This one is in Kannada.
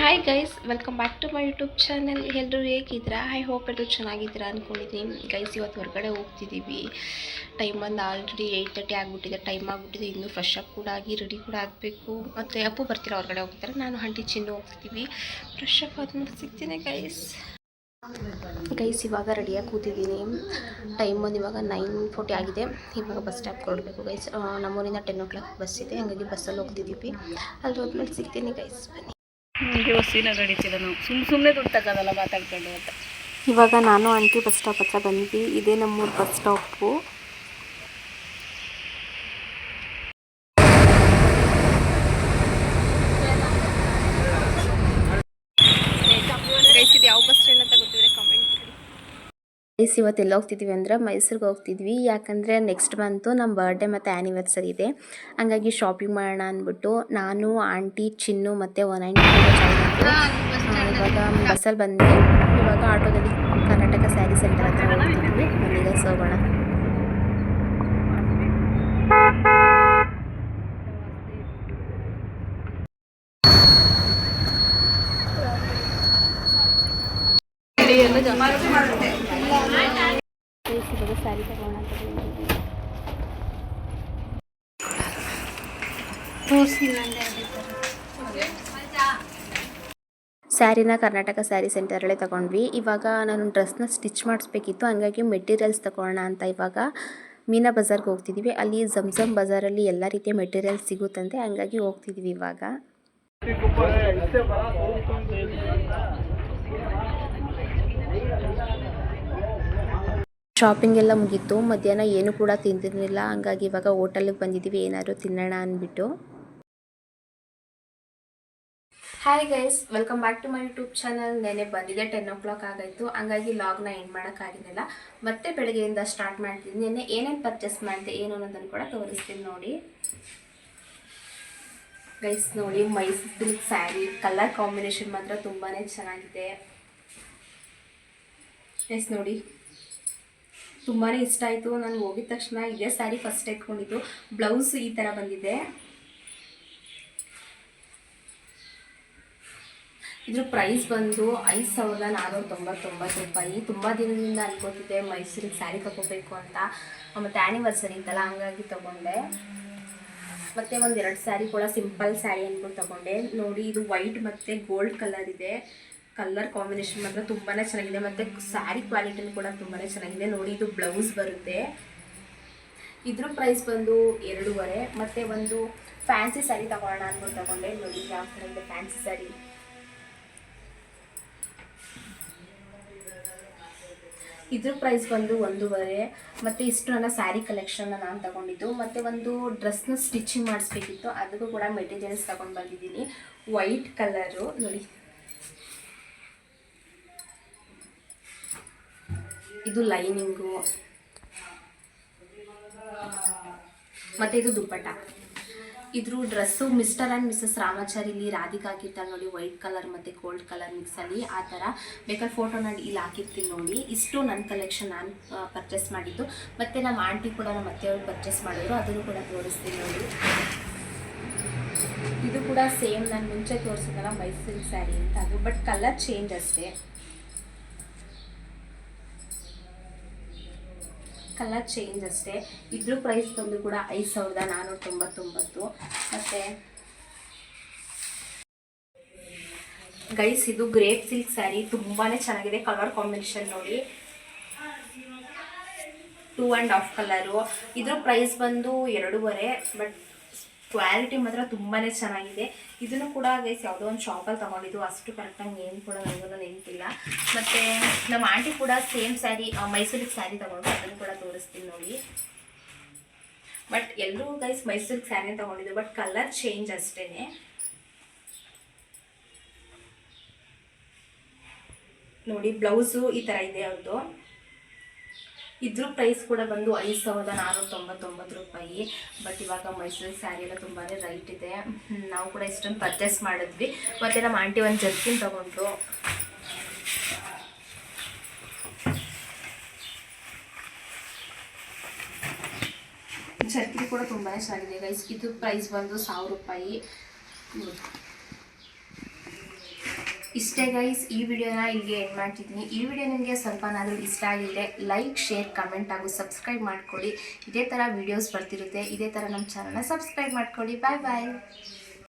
Hi guys, welcome back to my YouTube channel. ಎಲ್ಲರೂ ಹೇಗಿದ್ದೀರಾ? ಐ ಹೋಪ್ ಎಲ್ಲರೂ ಚೆನ್ನಾಗಿದ್ದೀರಾ ಅಂದ್ಕೊಂಡಿದ್ದೀನಿ. ಗೈಸ್, ಇವತ್ತು ಹೊರಗಡೆ ಹೋಗ್ತಿದ್ದೀವಿ. ಟೈಮ್ ಬಂದು ಆಲ್ರೆಡಿ 8:30 ಆಗಿಬಿಟ್ಟಿದೆ. ಟೈಮ್ ಆಗಿಬಿಟ್ಟಿದೆ. ಇನ್ನೂ ಫ್ರೆಶ್ ಅಪ್ ಕೂಡ ಆಗಿ ರೆಡಿ ಕೂಡ ಆಗಬೇಕು. ಮತ್ತು ಅಪ್ಪು ಬರ್ತೀರಾ, ಹೊರಗಡೆ ಹೋಗ್ತಾರೆ. ನಾನು ಆಂಟಿ ಚಿನ್ನು ಹೋಗ್ತಿದ್ದೀವಿ. ಫ್ರೆಶ್ ಅಪ್ ಆದ್ಮೇಲೆ ಸಿಗ್ತೀನಿ ಗೈಸ್. ಇವಾಗ ರೆಡಿಯಾಗಿ ಕೂತಿದ್ದೀನಿ. ಟೈಮ್ ಬಂದು ಇವಾಗ 9:40 ಆಗಿದೆ. ಇವಾಗ ಬಸ್ ಸ್ಟಾಪ್ ಕೊಡಬೇಕು ಗೈಸ್. ನಮ್ಮೂರಿಂದ 10 o'clock ಬಸ್ ಇದೆ, ಹಾಗಾಗಿ ಬಸ್ಸಲ್ಲಿ ಹೋಗ್ತಿದ್ದೀವಿ. ಅಲ್ಲಿ ಹೋದ್ಮೇಲೆ ಸಿಗ್ತೀನಿ ಗೈಸ್. ಬನ್ನಿ. ಹೊಸಿನ ನಡೀತಿಲ್ಲ, ನಾವು ಸುಮ್ಮನೆ ದುಡ್ಡು ತಗೋದಲ್ಲ ಮಾತಾಡ್ಕೊಂಡು ಅಂತ. ಇವಾಗ ನಾನು ಆಂಟಿ ಬಸ್ ಸ್ಟಾಪ್ ಹತ್ರ ಬಂದ್ವಿ. ಇದೇ ನಮ್ಮೂರು ಬಸ್ ಸ್ಟಾಪು. ಇದು ಯಾವ ಬಸ್ ಸ್ಟ್ಯಾಂಡ್ ಅಂತ ಗೊತ್ತಿದ್ರೆ ಕಾಮೆಂಟ್ ಮಾಡಿ. ಗೈಸ್, ಇವತ್ತು ಎಲ್ಲ ಹೋಗ್ತಿದ್ವಿ ಅಂದರೆ ಮೈಸೂರಿಗೆ ಹೋಗ್ತಿದ್ವಿ. ಯಾಕಂದರೆ ನೆಕ್ಸ್ಟ್ ಮಂತು ನಮ್ಮ ಬರ್ಡೇ ಮತ್ತು ಆ್ಯನಿವರ್ಸರಿ ಇದೆ. ಹಂಗಾಗಿ ಶಾಪಿಂಗ್ ಮಾಡೋಣ ಅಂದ್ಬಿಟ್ಟು ನಾನು, ಆಂಟಿ, ಚಿನ್ನು ಮತ್ತು 190 ಇವಾಗ ಬಸ್ಸಲ್ಲಿ ಬಂದು ಇವಾಗ ಆಟೋದಲ್ಲಿ ಕರ್ನಾಟಕ ಸ್ಯಾರಿ ಸೆಂಟರ್ ಹತ್ರ ಹೋಗ್ತಿದ್ವಿ. ಮನೆಗೆ ಹೋಗೋಣ. ಸ್ಯಾರಿ ತಗೋಣ ಅಂತ ಸ್ಯಾರಿನ ಕರ್ನಾಟಕ ಸ್ಯಾರಿ ಸೆಂಟರಲ್ಲೇ ತೊಗೊಂಡ್ವಿ. ಇವಾಗ ನಾನು ಡ್ರೆಸ್ನ ಸ್ಟಿಚ್ ಮಾಡಿಸ್ಬೇಕಿತ್ತು, ಹಂಗಾಗಿ ಮೆಟೀರಿಯಲ್ಸ್ ತೊಗೊಳ್ಳೋಣ ಅಂತ ಇವಾಗ ಮೀನಾ ಬಜಾರ್ಗೆ ಹೋಗ್ತಿದ್ದೀವಿ. ಅಲ್ಲಿ ಝಮ್ ಬಜಾರಲ್ಲಿ ಎಲ್ಲ ರೀತಿಯ ಮೆಟೀರಿಯಲ್ಸ್ ಸಿಗುತ್ತಂತೆ, ಹಂಗಾಗಿ ಹೋಗ್ತಿದ್ದೀವಿ ಇವಾಗ. ಶಾಪಿಂಗ್ ಎಲ್ಲ ಮುಗೀತು. ಮಧ್ಯಾಹ್ನ ಏನು ಕೂಡ ತಿಂದಿರಲಿಲ್ಲ, ಹಂಗಾಗಿ ಇವಾಗ ಹೋಟೆಲ್ಗೆ ಬಂದಿದ್ದೀವಿ ಏನಾದರೂ ತಿನ್ನೋಣ ಅಂದ್ಬಿಟ್ಟು. Hi guys, welcome back to my YouTube channel. ನೆನೆ ಬಂದಿದೆ 10 o'clock ಆಗಾಯಿತು, ಹಂಗಾಗಿ ಲಾಗ್ನ ಎಂಡ್ ಮಾಡೋಕ್ಕಾಗಿರಲಿಲ್ಲ. ಮತ್ತೆ ಬೆಳಗ್ಗೆಯಿಂದ ಸ್ಟಾರ್ಟ್ ಮಾಡ್ತೀನಿ. ನೆನ್ನೆ ಏನೇನು ಪರ್ಚೇಸ್ ಮಾಡಿದೆ ಏನು ಅನ್ನೋದನ್ನು ಕೂಡ ತೋರಿಸ್ತೀನಿ ನೋಡಿ ಗೈಸ್. ನೋಡಿ, Mysuru silk sari colour combination ಮಾತ್ರ ತುಂಬಾ ಚೆನ್ನಾಗಿದೆ ಗೈಸ್. ನೋಡಿ, ತುಂಬಾ ಇಷ್ಟ ಆಯಿತು. ನಾನು ಹೋಗಿದ ತಕ್ಷಣ ಇದೇ ಸ್ಯಾರಿ ಫಸ್ಟ್ ಎತ್ಕೊಂಡಿದ್ದು. ಬ್ಲೌಸ್ ಈ ಥರ ಬಂದಿದೆ. ಇದ್ರ ಪ್ರೈಸ್ ಬಂದು 5,499 ರೂಪಾಯಿ. ತುಂಬ ದಿನದಿಂದ ಅನ್ಕೋತಿದ್ದೆ ಮೈಸೂರಿಗೆ ಸ್ಯಾರಿ ತಗೋಬೇಕು ಅಂತ. ಮತ್ತು ಆ್ಯನಿವರ್ಸರಿ ಇತ್ತಲ್ಲ, ಹಂಗಾಗಿ ತೊಗೊಂಡೆ. ಮತ್ತು ಒಂದು 2 ಸ್ಯಾರಿ ಕೂಡ ಸಿಂಪಲ್ ಸ್ಯಾರಿ ಅಂದ್ಬಿಟ್ಟು ತೊಗೊಂಡೆ. ನೋಡಿ, ಇದು ವೈಟ್ ಮತ್ತು ಗೋಲ್ಡ್ ಕಲರ್ ಇದೆ. ಕಲರ್ ಕಾಂಬಿನೇಷನ್ ಮಾತ್ರ ತುಂಬಾ ಚೆನ್ನಾಗಿದೆ. ಮತ್ತು ಸ್ಯಾರಿ ಕ್ವಾಲಿಟಿನೂ ಕೂಡ ತುಂಬಾ ಚೆನ್ನಾಗಿದೆ. ನೋಡಿ, ಇದು ಬ್ಲೌಸ್ ಬರುತ್ತೆ. ಇದ್ರ ಪ್ರೈಸ್ ಬಂದು 2.5. ಮತ್ತು ಒಂದು ಫ್ಯಾನ್ಸಿ ಸ್ಯಾರಿ ತೊಗೊಳ್ಳೋಣ ಅಂದ್ಬಿಟ್ಟು ತೊಗೊಂಡೆ. ನೋಡಿ, ಯಾವ ಥರ ಇದೆ ಫ್ಯಾನ್ಸಿ ಸ್ಯಾರಿ. ಇದ್ರ ಪ್ರೈಸ್ ಬಂದು 1.5. ಮತ್ತು ಇಷ್ಟು ನನ್ನ ಸ್ಯಾರಿ ಕಲೆಕ್ಷನ್ನ ನಾನು ತಗೊಂಡಿದ್ದು. ಮತ್ತು ಒಂದು ಡ್ರೆಸ್ನ ಸ್ಟಿಚಿಂಗ್ ಮಾಡಿಸ್ಬೇಕಿತ್ತು, ಅದಕ್ಕೂ ಕೂಡ ಮೆಟೀರಿಯಲ್ಸ್ ತಗೊಂಡು ಬಂದಿದ್ದೀನಿ. ವೈಟ್ ಕಲರು ನೋಡಿ, ಇದು ಲೈನಿಂಗು ಮತ್ತು ಇದು ದುಪ್ಪಟ್ಟ. ಇದ್ರ ಡ್ರೆಸ್ಸು ಮಿಸ್ಟರ್ ಆ್ಯಂಡ್ ಮಿಸಸ್ ರಾಮಾಚಾರಿಲಿ ರಾಧಿಕಾ ಹಾಕಿರ್ತಾರೆ ನೋಡಿ, ವೈಟ್ ಕಲರ್ ಮತ್ತು ಗೋಲ್ಡ್ ಕಲರ್ ಮಿಕ್ಸಲ್ಲಿ. ಆ ಥರ ಬೇಕಾದ್ರೆ ಫೋಟೋನ ಇಲ್ಲಿ ಹಾಕಿರ್ತೀನಿ ನೋಡಿ. ಇಷ್ಟು ನನ್ನ ಕಲೆಕ್ಷನ್ ನಾನು ಪರ್ಚೇಸ್ ಮಾಡಿದ್ದು. ಮತ್ತು ನಮ್ಮ ಆಂಟಿ ಕೂಡ ನಮ್ಮ ಅತ್ತೆಯವರು ಪರ್ಚೇಸ್ ಮಾಡಿದ್ರು, ಅದನ್ನು ಕೂಡ ತೋರಿಸ್ತೀನಿ ನೋಡಿ. ಇದು ಕೂಡ ಸೇಮ್ ನಾನು ಮುಂಚೆ ತೋರಿಸಿದ್ನಲ್ಲ ಮೈಸೂರು ಸ್ಯಾರಿ ಅಂತ, ಅದು ಬಟ್ ಕಲರ್ ಚೇಂಜ್ ಅಷ್ಟೇ. ಕಲರ್ ಚೇಂಜ್ ಅಷ್ಟೇ. ಇದ್ರ ಪ್ರೈಸ್ ಬಂದು ಕೂಡ 5,499. ಮತ್ತು ಗೈಸ್, ಇದು ಗ್ರೇಪ್ ಸಿಲ್ಕ್ ಸ್ಯಾರಿ ತುಂಬಾ ಚೆನ್ನಾಗಿದೆ. ಕಲರ್ ಕಾಂಬಿನೇಷನ್ ನೋಡಿ, 2.5 ಕಲರು. ಇದ್ರ ಪ್ರೈಸ್ ಬಂದು 2.5. ಬಟ್ ಕ್ವಾಲಿಟಿ ಮಾತ್ರ ತುಂಬಾ ಚೆನ್ನಾಗಿದೆ. ಇದನ್ನು ಕೂಡ ಗೈಸ್ ಯಾವುದೋ ಒಂದು ಶಾಪಲ್ಲಿ ತೊಗೊಂಡಿದ್ದು, ಅಷ್ಟು ಕರೆಕ್ಟಾಗಿ ನೇಮ್ ಕೂಡ ನನಗೂ ನೆನಪಿಲ್ಲ. ಮತ್ತು ನಮ್ಮ ಆಂಟಿ ಕೂಡ ಸೇಮ್ ಸ್ಯಾರಿ ಮೈಸೂರಿಗೆ ಸ್ಯಾರಿ ತೊಗೊಂಡು, ಅದನ್ನು ಕೂಡ ತೋರಿಸ್ತೀನಿ ನೋಡಿ. ಬಟ್ ಎಲ್ಲರೂ ಗೈಸ್ ಮೈಸೂರಿಗೆ ಸ್ಯಾರಿ ತೊಗೊಂಡಿದ್ದು, ಬಟ್ ಕಲರ್ ಚೇಂಜ್ ಅಷ್ಟೇ. ನೋಡಿ, ಬ್ಲೌಸು ಈ ಥರ ಇದೆ ಅವ್ರದ್ದು. ಇದ್ರ ಪ್ರೈಸ್ ಕೂಡ ಬಂದು 5,499 ರೂಪಾಯಿ. ಬಟ್ ಇವಾಗ ಮೈಸೂರು ಸ್ಯಾರಿ ಎಲ್ಲ ತುಂಬಾ ರೈಟ್ ಇದೆ. ನಾವು ಕೂಡ ಇಷ್ಟೊಂದು ಪರ್ಚೇಸ್ ಮಾಡಿದ್ವಿ. ಮತ್ತು ನಮ್ಮ ಆಂಟಿ ಒಂದು ಜರ್ಕಿನ್ ತೊಗೊಂಡ್ರು. ಜರ್ಕಿನ್ ಕೂಡ ತುಂಬಾ ಚೆನ್ನಾಗಿದೆ ಗೈಸ್. ಇದು ಪ್ರೈಸ್ ಬಂದು 1,000 ರೂಪಾಯಿ. ಇಷ್ಟೇ ಗೈಸ್, ಈ ವಿಡಿಯೋನ ಇಲ್ಲಿಗೆ ಎಂಡ್ ಮಾಡ್ತಿದ್ದೀನಿ. ಈ ವಿಡಿಯೋ ನಿಮಗೆ ಸ್ವಲ್ಪನಾದರೂ ಇಷ್ಟ ಆಗಿದ್ರೆ ಲೈಕ್, ಶೇರ್, ಕಮೆಂಟ್ ಹಾಗೂ ಸಬ್ಸ್ಕ್ರೈಬ್ ಮಾಡ್ಕೊಳ್ಳಿ. ಇದೇ ಥರ ವೀಡಿಯೋಸ್ ಬರ್ತಿರುತ್ತೆ. ಇದೇ ಥರ ನಮ್ಮ ಚಾನಲ್ನ ಸಬ್ಸ್ಕ್ರೈಬ್ ಮಾಡ್ಕೊಳ್ಳಿ. ಬಾಯ್ ಬಾಯ್.